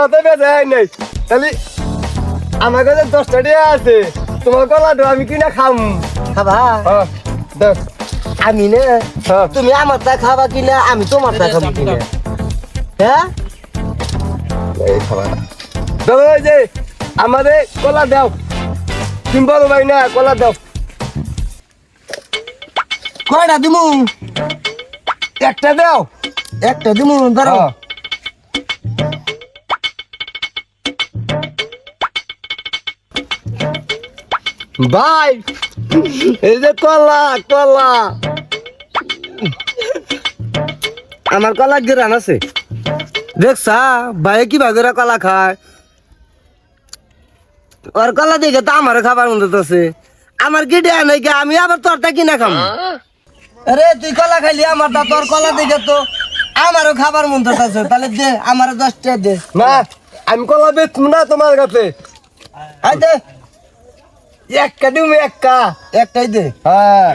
কলা তো বেঁচে নাই তাহলে আমার কাছে 10টা টাকা আছে তোমার কলাটা আমি কিনা খাম খাবা দাও আমি না তুমি আমারটা খাবা কিনা আমি তোমারটা খাবো কিনা হ্যাঁ এই খাবার দাও ওই যে আমাদের কলা দাও তুমি বলো ভাই না কলা দাও কয়টা দিমু একটা দাও একটা দিমু ধরো ভাই এই যে কলা কলা আমার কলা গিরান আছে দেখছা ভাই কি ভাগেরা কলা খায় ওর কলা দেখে তো আমারও খাবার মতো আছে আমার গিডে আনে কি আমি আবার তোরটা কিনা খাম আরে তুই কলা খাইলি আমারটা তোর কলা দেখে তো আমারও খাবার মতো আছে তাহলে দে আমারও 10 টাকা দে না আমি কলা বেচবো না তোমার কাছে আই দে একটা দিবি একটা একটাই দে হ্যাঁ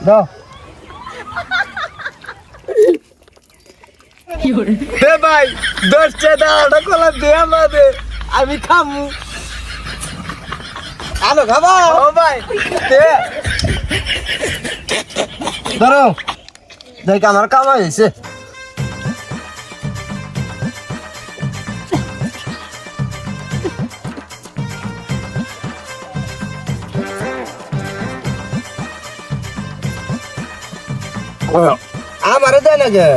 দাও দে ভাই 10টা দাও কলা দে আমাদের আমি খামু আলো খাবা ও ভাই দে ধরো দেখ আমার কামাই হয়েছে আমারে দেয় না যে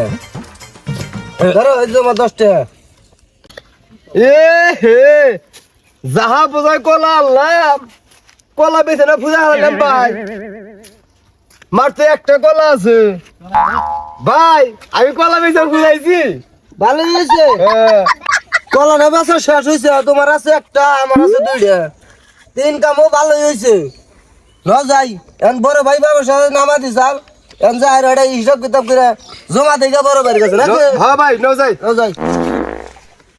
ধরো এই যে আমার 10 টাকা এ হে যাহা বোঝায় কলা আনলাম কলা বেছে না পূজা হারালাম ভাই মারতে একটা কলা আছে ভাই আমি কলা বেছে বুঝাইছি ভালো হয়েছে কলা না বেচা শেষ হয়েছে তোমার আছে একটা আমার আছে 2টা 3 কামও ভালো হয়েছে ল যাই এখন বড় ভাই বাবার সাথে নামা দিছাল এখন যাই হিসাব কিতাব করে জমা দিকে বড় ভাইয়ের কাছে নাকি হ্যাঁ ভাই ন যাই ল যাই